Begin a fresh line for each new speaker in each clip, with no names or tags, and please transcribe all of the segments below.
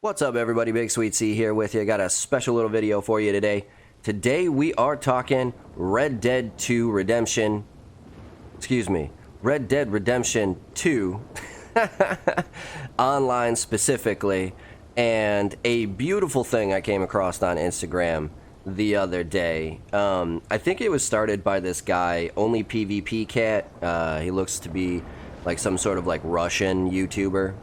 What's up, everybody? BigSweetC here with you. Got a special little video for you today. Today we are talking Red Dead 2 Redemption. Excuse me, Red Dead Redemption 2 online specifically, and a beautiful thing I came across on Instagram the other day. I think it was started by this guy, Only PvP Cat. He looks to be like some sort of like Russian YouTuber.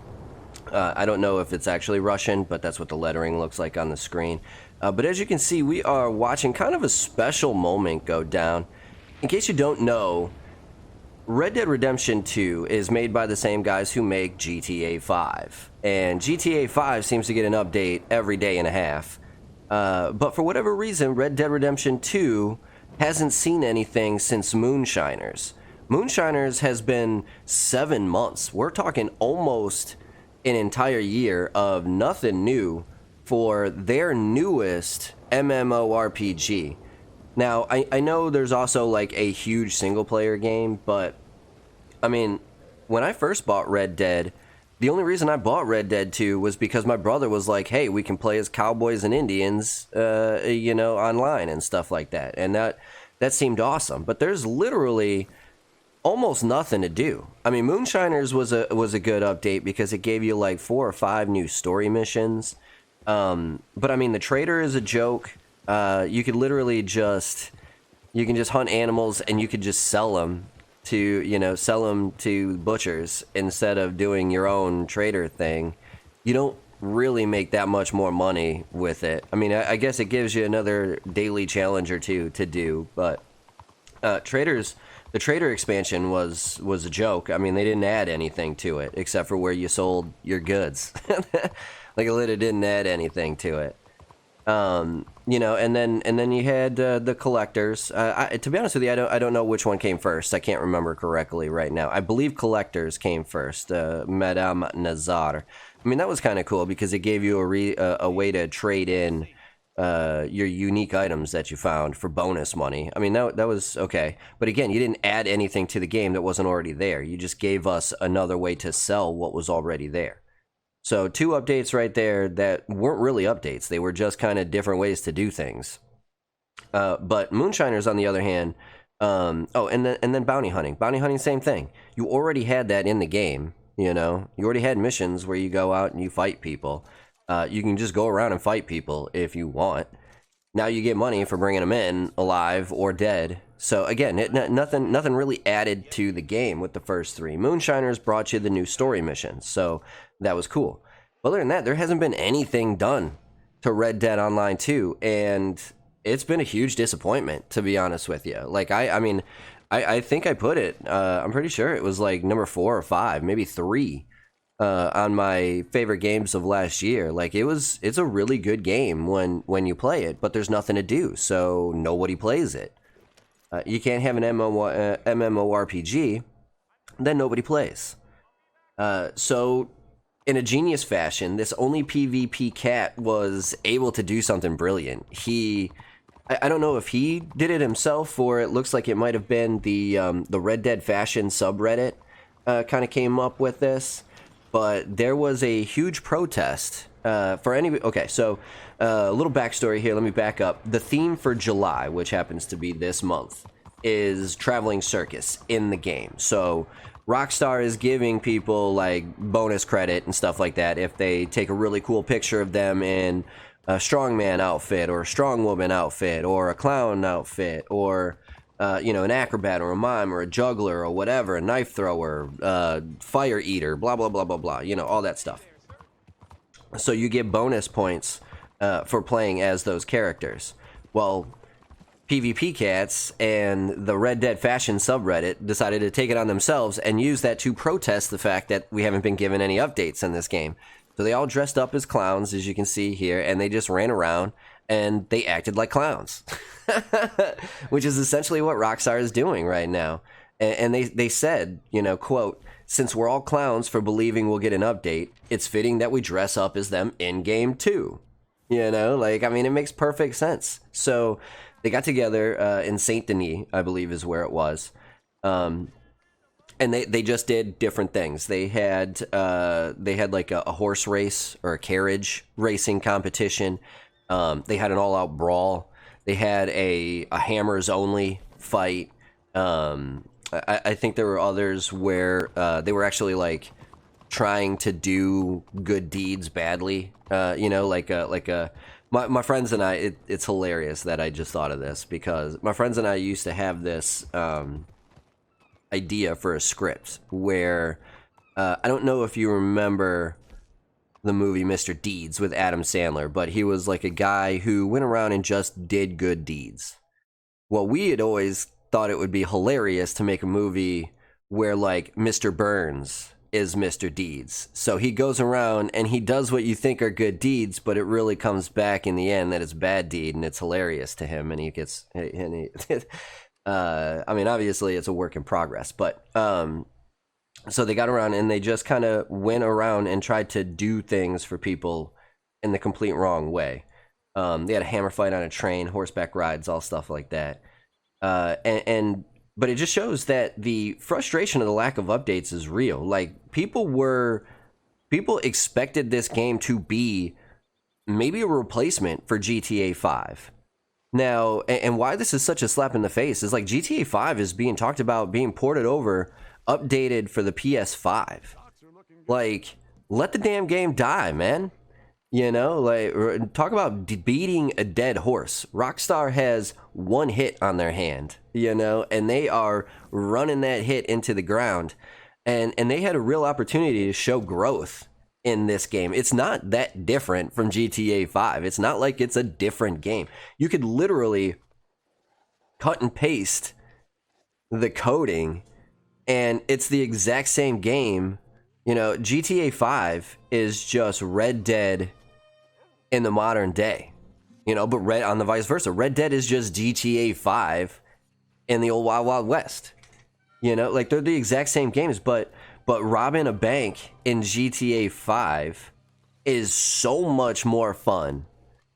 I don't know if it's actually Russian, but that's what the lettering looks like on the screen. But as you can see, we are watching kind of a special moment go down. In case you don't know, Red Dead Redemption 2 is made by the same guys who make GTA 5. And GTA 5 seems to get an update every day and a half. But for whatever reason, Red Dead Redemption 2 hasn't seen anything since Moonshiners. Moonshiners has been 7 months. We're talking almost an entire year of nothing new for their newest MMORPG. Now, I know there's also like a huge single player game, but I mean, when I first bought Red Dead, the only reason I bought Red Dead 2 was because my brother was like, hey, we can play as cowboys and Indians, you know, online and stuff like that. And that seemed awesome. But there's literally almost nothing to do. I mean, Moonshiners was a good update because it gave you like 4 or 5 new story missions. But I mean, the trader is a joke. You could literally just hunt animals and you could just sell them to butchers instead of doing your own trader thing. You don't really make that much more money with it. I mean, I guess it gives you another daily challenge or two to do, but the trader expansion was a joke. I mean, they didn't add anything to it except for where you sold your goods. Like, it literally didn't add anything to it. You know, and then you had the collectors. To be honest with you, I don't know which one came first. I can't remember correctly right now. I believe collectors came first. Madame Nazar. I mean, that was kind of cool because it gave you a way to trade in your unique items that you found for bonus money. I mean, that was okay. But again, you didn't add anything to the game that wasn't already there. You just gave us another way to sell what was already there. So 2 updates right there that weren't really updates. They were just kind of different ways to do things. But Moonshiners, on the other hand, and then bounty hunting. Bounty hunting, same thing. You already had that in the game, you know. You already had missions where you go out and you fight people. You can just go around and fight people if you want. Now you get money for bringing them in alive or dead. So again, nothing really added to the game with the first 3. Moonshiners brought you the new story missions, so that was cool. But other than that, there hasn't been anything done to Red Dead Online 2, and it's been a huge disappointment, to be honest with you. Like, I mean, I think I put it, I'm pretty sure it was like number 4 or 5, maybe 3. On my favorite games of last year. Like, it's a really good game when you play it, but there's nothing to do, so nobody plays it. You can't have an MMORPG, then nobody plays. So in a genius fashion, this Only PvP Cat was able to do something brilliant. I don't know if he did it himself, or it looks like it might have been the Red Dead Fashion subreddit kind of came up with this. But there was a huge protest for any... Okay, so a little backstory here. Let me back up. The theme for July, which happens to be this month, is Traveling Circus in the game. So Rockstar is giving people like bonus credit and stuff like that if they take a really cool picture of them in a strongman outfit or a strongwoman outfit or a clown outfit or... you know, an acrobat or a mime or a juggler or whatever, a knife thrower, fire eater, blah, blah, blah, blah, blah, you know, all that stuff. So you get bonus points for playing as those characters. Well, PvP Cats and the Red Dead Fashion subreddit decided to take it on themselves and use that to protest the fact that we haven't been given any updates in this game. So they all dressed up as clowns, as you can see here, and they just ran around and they acted like clowns. Which is essentially what Rockstar is doing right now. And they said, you know, quote, "Since we're all clowns for believing we'll get an update, it's fitting that we dress up as them in-game too." You know, like, I mean, it makes perfect sense. So they got together in Saint Denis, I believe is where it was. and they just did different things. They had like a horse race or a carriage racing competition. They had an all-out brawl. They had a hammers only fight. I think there were others where they were actually like trying to do good deeds badly. My friends and I. It's hilarious that I just thought of this because my friends and I used to have this idea for a script where I don't know if you remember the movie Mr. Deeds with Adam Sandler, but he was like a guy who went around and just did good deeds. Well, we had always thought it would be hilarious to make a movie where like Mr. Burns is Mr. Deeds. So he goes around and he does what you think are good deeds, but it really comes back in the end that it's bad deed, and it's hilarious to him, and he gets I mean, obviously it's a work in progress, but so they got around and they just kind of went around and tried to do things for people in the complete wrong way. They had a hammer fight on a train, horseback rides, all stuff like that. But it just shows that the frustration of the lack of updates is real. Like people expected this game to be maybe a replacement for GTA 5. Now, and why this is such a slap in the face is like GTA 5 is being talked about being ported over, updated for the PS5. Like, let the damn game die, man. You know, like, talk about beating a dead horse. Rockstar has one hit on their hand, you know, and they are running that hit into the ground. And they had a real opportunity to show growth in this game. It's not that different from GTA 5. It's not like it's a different game. You could literally cut and paste the coding and it's the exact same game. You know, GTA 5 is just Red Dead in the modern day. You know, but on the vice versa. Red Dead is just GTA 5 in the old Wild Wild West. You know, like they're the exact same games, but robbing a bank in GTA 5 is so much more fun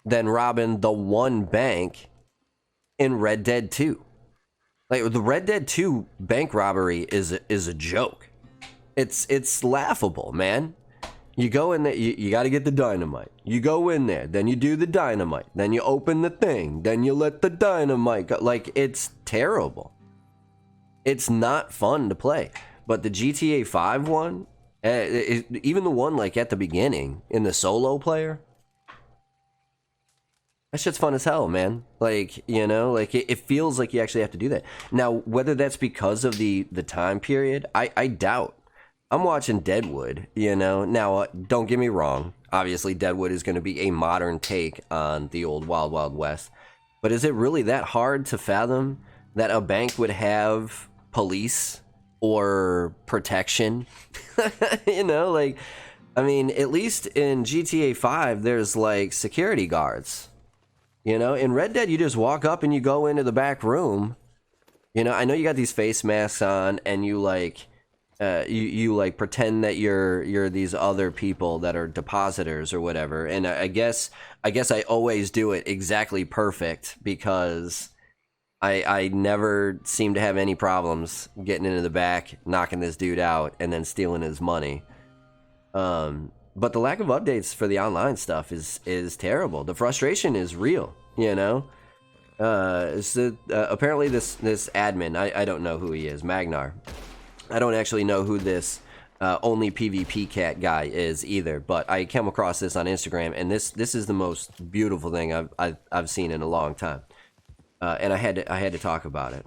than robbing the one bank in Red Dead 2. Like the Red Dead 2 bank robbery is a joke. It's laughable, man. You go in there, you got to get the dynamite. You go in there, then you do the dynamite, then you open the thing, then you let the dynamite go. Like, it's terrible. It's not fun to play. But the GTA 5 one, even the one like at the beginning in the solo player, that shit's fun as hell, man. Like, you know, like it feels like you actually have to do that. Now, whether that's because of the time period, I doubt. I'm watching Deadwood, you know. Now, don't get me wrong. Obviously, Deadwood is going to be a modern take on the old Wild Wild West. But is it really that hard to fathom that a bank would have police or protection? You know, like, I mean, at least in GTA 5, there's like security guards. You know, in Red Dead, you just walk up and you go into the back room. You know, I know you got these face masks on and you like, you like pretend that you're these other people that are depositors or whatever. And I guess I always do it exactly perfect because I never seem to have any problems getting into the back, knocking this dude out, and then stealing his money. But the lack of updates for the online stuff is terrible. The frustration is real, you know? Apparently this admin, I don't know who he is, Magnar. I don't actually know who this only PvP cat guy is either, but I came across this on Instagram, and this is the most beautiful thing I've seen in a long time. And I had to talk about it.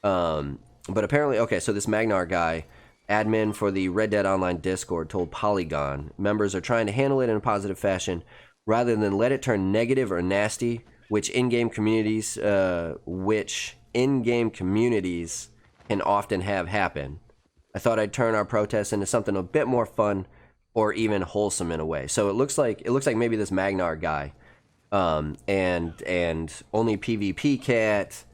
But apparently, okay, so this Magnar guy, admin for the Red Dead Online Discord, told Polygon members are trying to handle it in a positive fashion rather than let it turn negative or nasty, which in-game communities can often have happen. I thought I'd turn our protests into something a bit more fun or even wholesome in a way. So it looks like maybe this Magnar guy, and only PvP cat,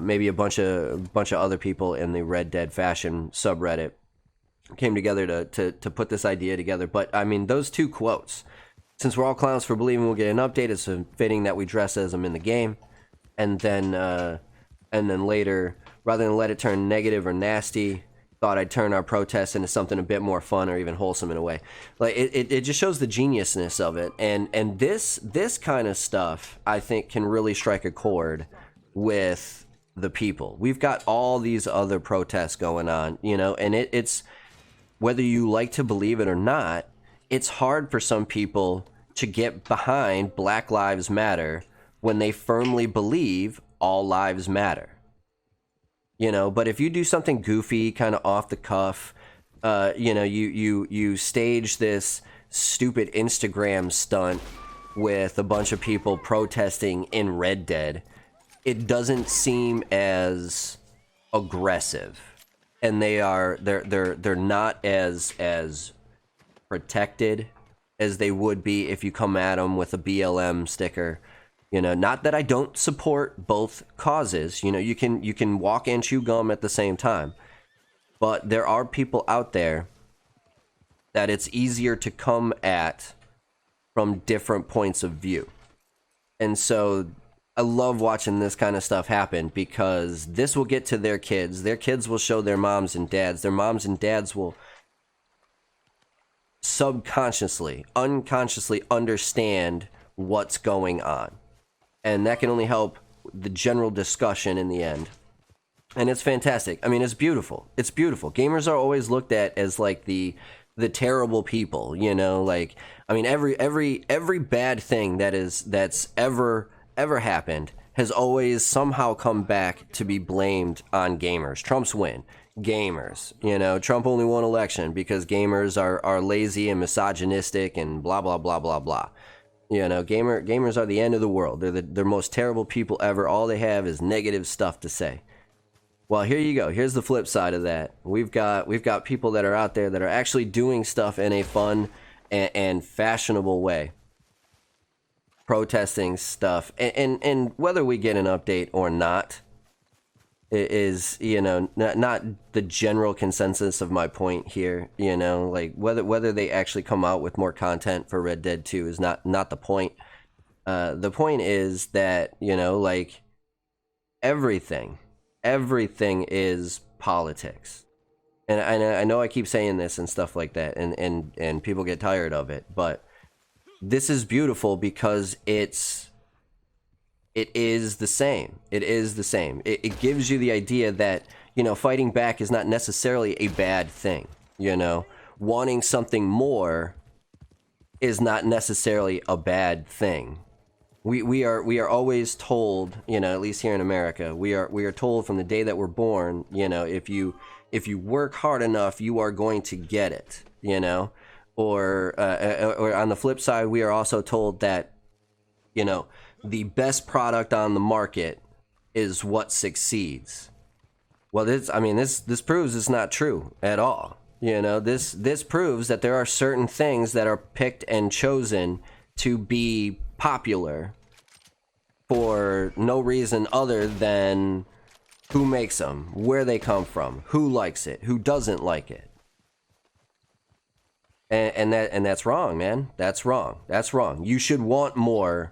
maybe a bunch of other people in the Red Dead fashion subreddit came together to put this idea together. But I mean, those two quotes, since we're all clowns for believing we'll get an update, it's fitting that we dress as them in the game. And then later, rather than let it turn negative or nasty, thought I'd turn our protests into something a bit more fun or even wholesome in a way. Like it just shows the geniusness of it, and this kind of stuff I think can really strike a chord with the people. We've got all these other protests going on, you know, and it's whether you like to believe it or not, it's hard for some people to get behind Black Lives Matter when they firmly believe all lives matter. You know, but if you do something goofy, kind of off the cuff, you know, you stage this stupid Instagram stunt with a bunch of people protesting in Red Dead, it doesn't seem as aggressive, and they're not as protected as they would be if you come at them with a BLM sticker. You know, not that I don't support both causes. You know, you can walk and chew gum at the same time. But there are people out there that it's easier to come at from different points of view. And so I love watching this kind of stuff happen, because this will get to their kids. Their kids will show their moms and dads. Their moms and dads will subconsciously, unconsciously understand what's going on. And that can only help the general discussion in the end. And it's fantastic. I mean, it's beautiful. It's beautiful. Gamers are always looked at as like the terrible people, you know, like, I mean, every bad thing that's ever happened has always somehow come back to be blamed on gamers. Trump's win, gamers. You know, Trump only won election because gamers are lazy and misogynistic and blah blah blah blah blah. You know, gamers are the end of the world. They're the most terrible people ever. All they have is negative stuff to say. Well, here you go. Here's the flip side of that. We've got people that are out there that are actually doing stuff in a fun and fashionable way, protesting stuff, and whether we get an update or not is, you know, not the general consensus of my point here. You know, like whether they actually come out with more content for Red Dead 2 is not the point. The point is that, you know, like everything is politics. And I know I keep saying this and stuff like that, and people get tired of it, but this is beautiful because it is the same. It is the same. It gives you the idea that, you know, fighting back is not necessarily a bad thing. You know, wanting something more is not necessarily a bad thing. We are always told, you know, at least here in America, we are told from the day that we're born, you know, if you work hard enough, you are going to get it, you know, or on the flip side, we are also told that, you know, the best product on the market is what succeeds. Well, this proves it's not true at all. You know, this proves that there are certain things that are picked and chosen to be popular for no reason other than who makes them, where they come from, who likes it, who doesn't like it. And that's wrong, man. That's wrong. That's wrong. You should want more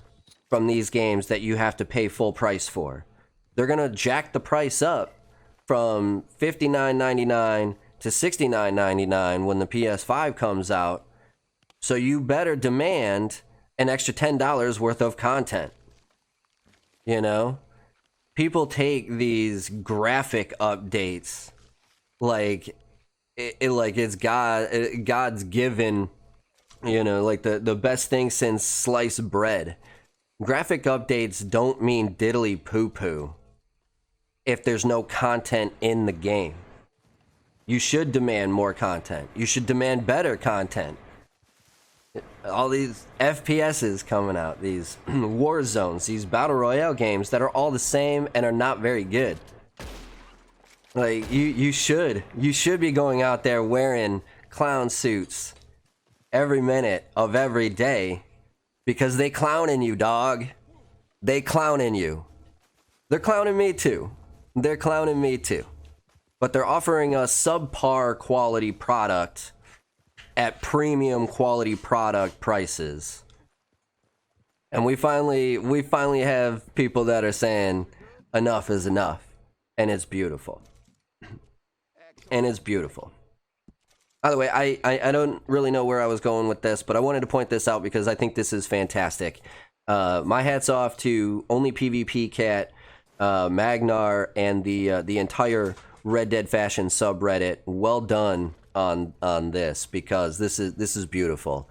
from these games that you have to pay full price for. They're gonna jack the price up from $59.99 to $69.99 when the PS5 comes out. So you better demand an extra $10 worth of content. You know, people take these graphic updates like it's God's given, you know, like the best thing since sliced bread. Graphic updates don't mean diddly poo-poo if there's no content in the game. You should demand more content. You should demand better content. All these FPSs coming out, these war zones, these battle royale games that are all the same and are not very good. Like you should be going out there wearing clown suits every minute of every day. Because they clowning you, dog. They clowning you. They're clowning me too. They're clowning me too. But they're offering us subpar quality product at premium quality product prices. And we finally have people that are saying enough is enough. And it's beautiful. and it's beautiful. By the way, I don't really know where I was going with this, but I wanted to point this out because I think this is fantastic. My hat's off to Only PvP Cat, Magnar, and the entire Red Dead Fashion subreddit. Well done on this, because this is beautiful.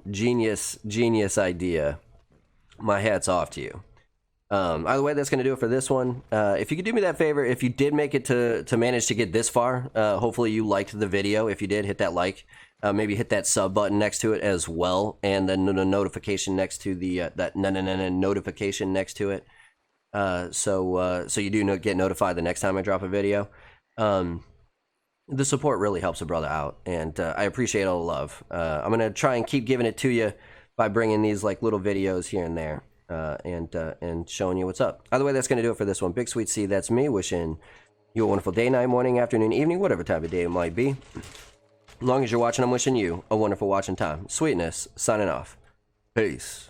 Genius idea. My hat's off to you. Either way, that's going to do it for this one. If you could do me that favor, if you did make it to manage to get this far, hopefully you liked the video. If you did, hit that like. Maybe hit that sub button next to it as well, and then the notification next to the notification next to it, so you do get notified the next time I drop a video. The support really helps a brother out, and I appreciate all the love. I'm gonna try and keep giving it to you by bringing these like little videos here and there. And showing you what's up. Either way, that's going to do it for this one. BigSweetC, that's me, wishing you a wonderful day, night, morning, afternoon, evening, whatever time of day it might be. As long as you're watching, I'm wishing you a wonderful watching time. Sweetness, signing off. Peace.